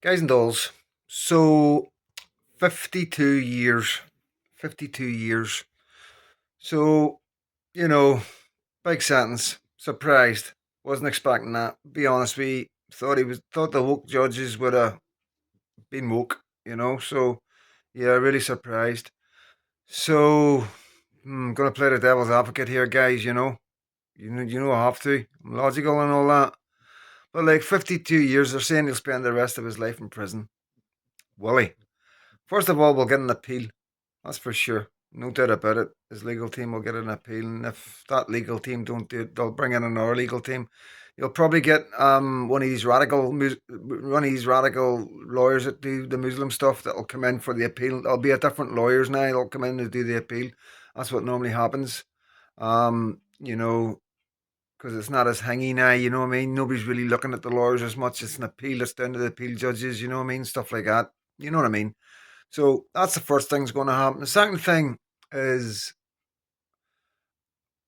Guys and dolls. So 52 years. 52 years. So, you know, big sentence. Surprised. Wasn't expecting that. Be honest, we thought the woke judges would have been woke. So yeah, really surprised. So gonna play the devil's advocate here, guys. You know I have to. I'm logical and all that. But like 52 years, they're saying he'll spend the rest of his life in prison. Will he? First of all, we'll get an appeal. That's for sure. No doubt about it. His legal team will get an appeal, and if that legal team don't do it, they'll bring in another legal team. You'll probably get one of these radical lawyers that do the Muslim stuff that'll come in for the appeal. There'll be a different lawyers now. They'll come in to do the appeal. That's what normally happens. Um, you know, because it's not as hangy now. You know what I mean? Nobody's really looking at the lawyers as much. It's an appeal. It's down to the appeal judges. You know what I mean? Stuff like that. You know what I mean? So that's the first thing that's going to happen. The second thing is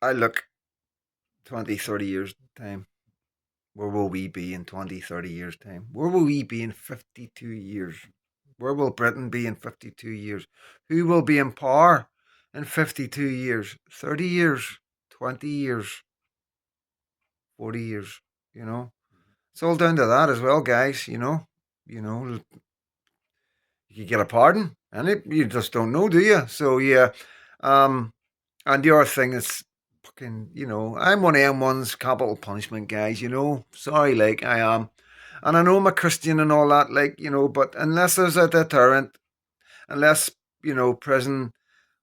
I look 20, 30 years time. Where will we be in 20, 30 years time? Where will we be in 52 years? Where will Britain be in 52 years? Who will be in power in 52 years? 30 years? 20 years? 40 years? You know? It's all down to that as well, guys. You know, you get a pardon, and you just don't know, do you? So yeah, um, and the other thing is fucking, I'm one of them ones, capital punishment guys, Sorry, like, I am. And I know I'm a Christian and all that, like, but unless there's a deterrent, unless, prison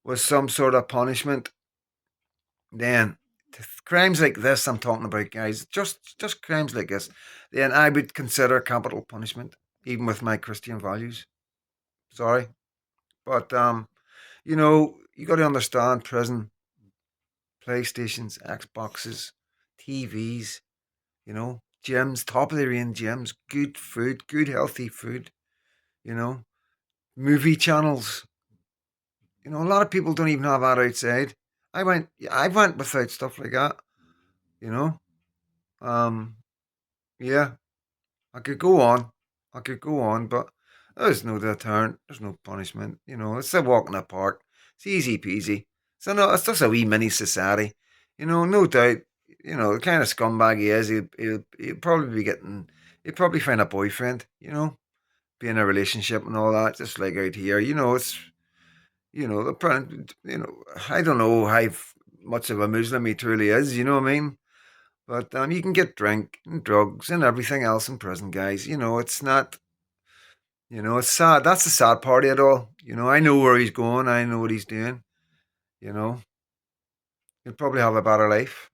was some sort of punishment, then crimes like this I'm talking about, guys, just crimes like this, then I would consider capital punishment, even with my Christian values. Sorry. But, you got to understand prison, PlayStations, Xboxes, TVs, gyms, top of the range gyms, good food, good healthy food, you know, movie channels. A lot of people don't even have that outside. I went without stuff like that, you know. Um, yeah, I could go on, but there's no deterrent, there's no punishment. It's a walk in the park. It's easy peasy. So no, it's just a wee mini society. No doubt. The kind of scumbag he is, he'll probably be getting, he'll probably find a boyfriend. Be in a relationship and all that, just like out here. It's the I don't know how much of a Muslim he truly is. You know what I mean? But you can get drink and drugs and everything else in prison, guys. It's not. It's sad. That's the sad part of it all. I know where he's going. I know what he's doing. You know, he'll probably have a better life.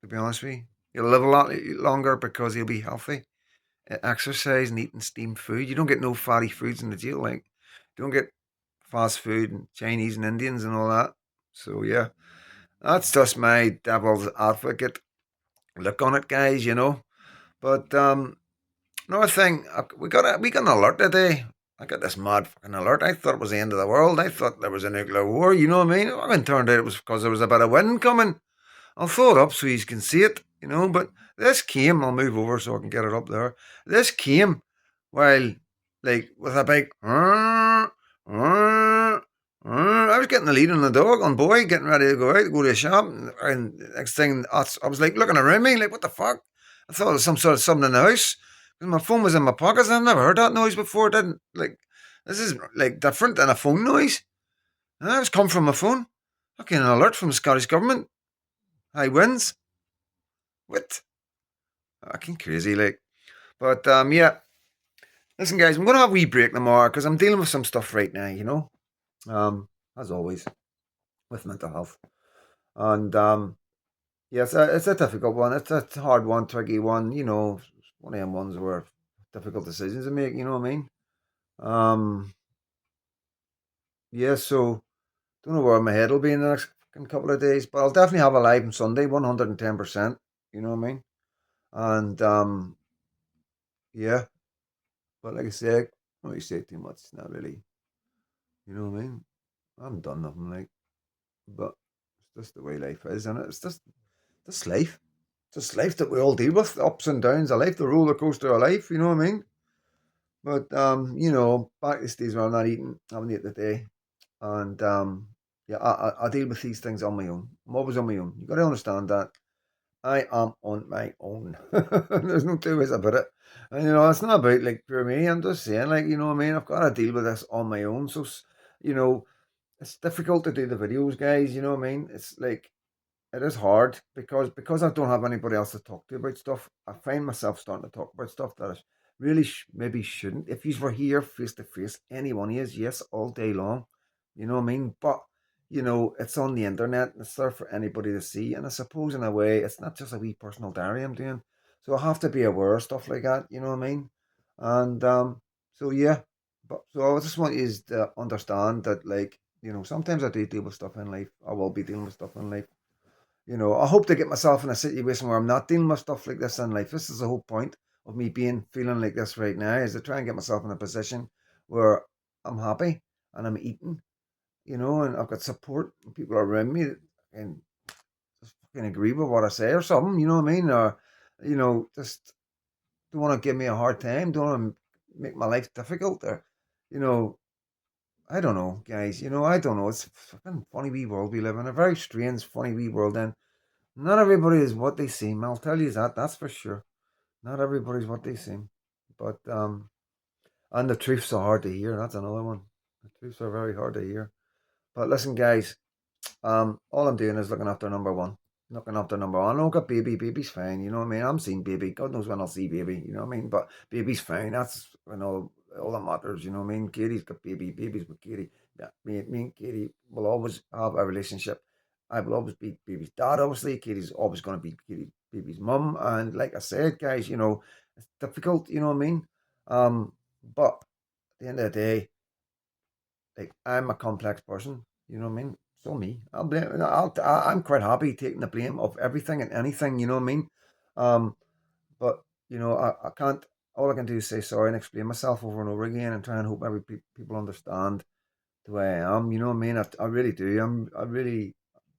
To be honest with you, he'll live a lot longer because he'll be healthy, exercise and eating steamed food. You don't get no fatty foods in the jail. Like, you don't get fast food and Chinese and Indians and all that. So yeah, that's just my devil's advocate look on it, guys. But another thing, we got an alert today. I got this mad fucking alert. I thought it was the end of the world. I thought there was a nuclear war. You know what I mean? It turned out it was because there was a bit of wind coming. I'll throw it up so you can see it. But this came. I'll move over so I can get it up there. This came while, like, with a big. I was getting the lead on the dog on boy, getting ready to go out, go to the shop, and next thing I was like looking around me, like, what the fuck? I thought it was some sort of something in the house. My phone was in my pockets. I've never heard that noise before. It didn't, like, this is like different than a phone noise. And that was come from my phone. Okay, an alert from the Scottish government. High winds. What? Fucking crazy, like. But yeah. Listen, guys, I'm gonna have a wee break tomorrow because I'm dealing with some stuff right now. As always with mental health, and yeah, it's a difficult one. It's a hard one, tricky one. One of them ones where difficult decisions to make. You know what I mean? Um, yeah. So don't know where my head will be in the next fucking couple of days, but I'll definitely have a live on Sunday, 110%. You know what I mean? And yeah. But like I say, I don't really say too much. Not really. You know what I mean? I haven't done nothing like, but it's just the way life is, and it's just life. Just life that we all deal with, the ups and downs of life, the roller coaster of life. You know what I mean? But back to days where I'm not eating, I haven't eaten today, and yeah, I deal with these things on my own. I'm always on my own. You got to understand that I am on my own. There's no two ways about it. And it's not about like for me. I'm just saying, like what I mean. I've got to deal with this on my own. So, you know, it's difficult to do the videos, guys. You know what I mean? It's like it is hard because I don't have anybody else to talk to about stuff. I find myself starting to talk about stuff that I really maybe shouldn't. If you were here face to face, anyone is yes all day long. You know what I mean? But it's on the internet and it's there for anybody to see. And I suppose in a way, it's not just a wee personal diary I'm doing, so I have to be aware of stuff like that. You know what I mean? And so yeah, but so I just want you to understand that, like, sometimes I do deal with stuff in life. I will be dealing with stuff in life. I hope to get myself in a situation where I'm not dealing with stuff like this in life. This is the whole point of me being feeling like this right now, is to try and get myself in a position where I'm happy and I'm eating, and I've got support and people around me and just fucking agree with what I say or something, you know what I mean? Or, just don't want to give me a hard time, don't want to make my life difficult or, you know, I don't know, guys, I don't know. It's a fucking funny wee world we live in, a very strange, funny wee world. And not everybody is what they seem. I'll tell you that. That's for sure. Not everybody's what they seem. But and the truths are hard to hear. That's another one. The truths are very hard to hear. But listen, guys. All I'm doing is looking after number one. Looking after number one. I don't got baby. Baby's fine. You know what I mean? I'm seeing baby. God knows when I'll see baby. You know what I mean? But baby's fine. That's all that matters. You know what I mean? Katie's got baby. Baby's with Katie. Yeah, me and Katie will always have a relationship. I will always be baby's dad. Obviously, Katie's always going to be baby's mum. And like I said, guys, it's difficult. You know what I mean? But at the end of the day, like, I'm a complex person. You know what I mean? So me. I'm quite happy taking the blame of everything and anything. You know what I mean? Um, but I can't. All I can do is say sorry and explain myself over and over again and try and hope people understand the way I am. You know what I mean? I really do. I really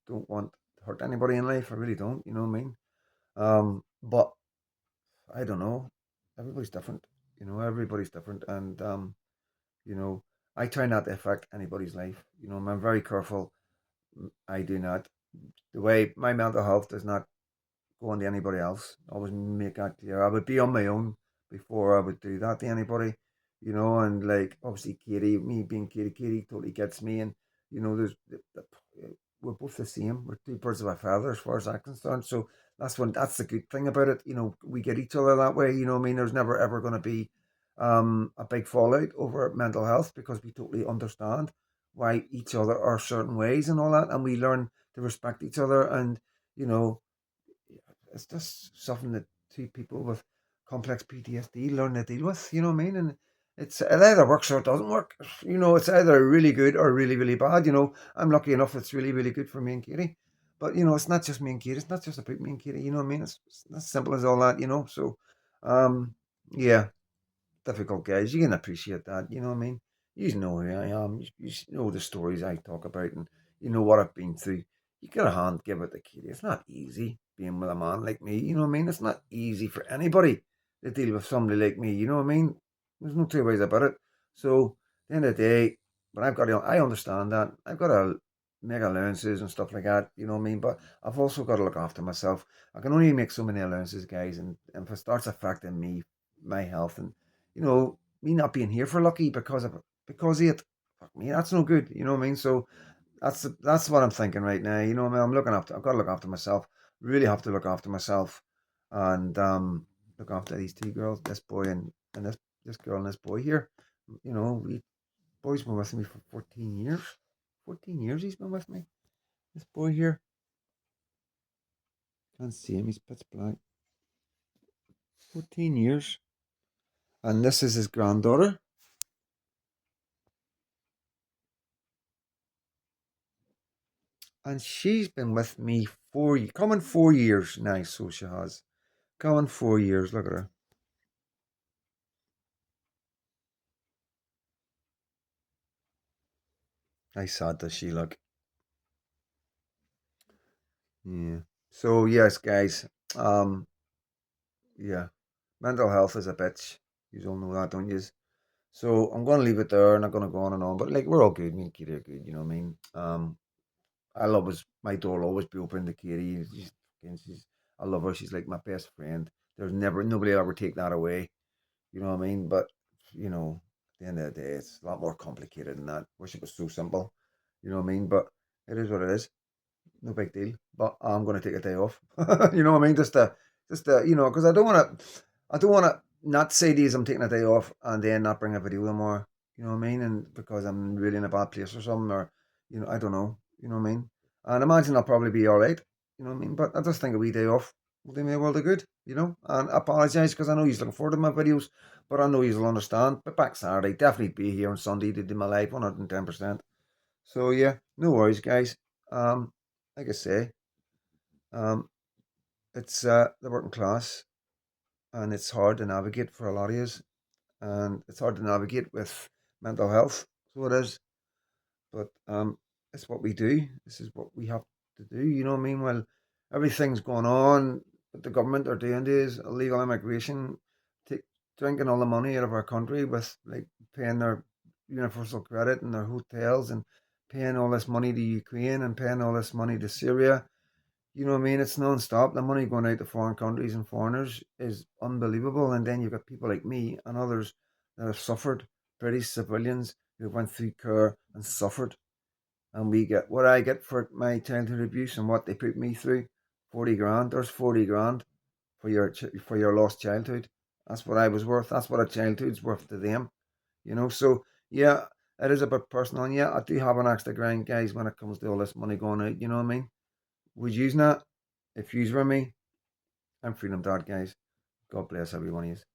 don't want to hurt anybody in life. I really don't. You know what I mean? But I don't know. Everybody's different. Everybody's different, and you know, I try not to affect anybody's life. I'm very careful. I do not. The way my mental health does not go on to anybody else. I always make that clear. I would be on my own before I would do that to anybody. And like obviously Katie, me being Katie totally gets me. And there's we're both the same. We're two birds of a feather as far as I'm concerned. So that's the good thing about it. We get each other that way. You know what I mean? There's never ever going to be a big fallout over mental health because we totally understand why each other are certain ways and all that, and we learn to respect each other. And you know, it's just something that two people with complex PTSD learn to deal with. You know what I mean? And it either works or it doesn't work. It's either really good or really really bad. I'm lucky enough it's really really good for me and Katie. But it's not just me and Katie. It's not just about me and Katie. You know what I mean? It's as simple as all that. So, um, yeah, difficult guys. You can appreciate that. You know what I mean? You know who I am. You know the stories I talk about, and you know what I've been through. You get a hand, give it to Katie. It's not easy being with a man like me. You know what I mean? It's not easy for anybody to deal with somebody like me. You know what I mean? There's no two ways about it. So at the end of the day, but I understand that. I've got to make allowances and stuff like that. You know what I mean? But I've also got to look after myself. I can only make so many allowances, guys, and if it starts affecting me, my health, and me not being here for Lucky because of it. Fuck me, that's no good. You know what I mean? So that's what I'm thinking right now. You know what I mean? I've got to look after myself. Really have to look after myself, and look after these two girls, this boy and this girl and this boy here. We boy's been with me for 14 years. 14 years he's been with me. This boy here, can't see him. He's pitch black. 14 years, and this is his granddaughter. And she's been with me coming 4 years now, so she has. Coming 4 years, look at her. How sad does she look? Yeah. So yes, guys. Um, yeah. Mental health is a bitch. You all know that, don't you? So I'm going to leave it there. I'm not going to go on and on. But like we're all good. Me and Katie are good. You know what I mean? I'll always my door will always be open to Katie. I love her. She's like my best friend. There's never nobody will ever take that away. You know what I mean? But you know, at the end of the day, it's a lot more complicated than that. Wish it was so simple. You know what I mean? But it is what it is. No big deal. But I'm going to take a day off. You know what I mean? Because I don't want to not say these. I'm taking a day off and then not bring a video no more. You know what I mean? And because I'm really in a bad place or something, or I don't know. You know what I mean? And imagine I'll probably be all right. You know what I mean? But I just think a wee day off will do me a world of good. And I apologise because I know he's looking forward to my videos, but I know he'll understand. But back Saturday, definitely be here on Sunday to do my live 110%. So yeah, no worries, guys. Like I say, um, it's the working class, and it's hard to navigate for a lot of us, and it's hard to navigate with mental health. So it is, but it's what we do. This is what we have to do. You know what I mean? Well, everything's going on. What the government are doing is illegal immigration, take, drinking all the money out of our country with like paying their universal credit and their hotels and paying all this money to Ukraine and paying all this money to Syria. You know what I mean? It's non-stop. The money going out to foreign countries and foreigners is unbelievable. And then you've got people like me and others that have suffered, British civilians who went through care and suffered. And we get what I get for my childhood abuse and what they put me through. 40 grand. There's 40 grand for your lost childhood. That's what I was worth. That's what a childhood's worth to them. So yeah, it is a bit personal. And yeah, I do have an extra grind, guys, when it comes to all this money going out. You know what I mean? Would you not? If you were me, I'm Freedom Dad, guys. God bless everyone. Is.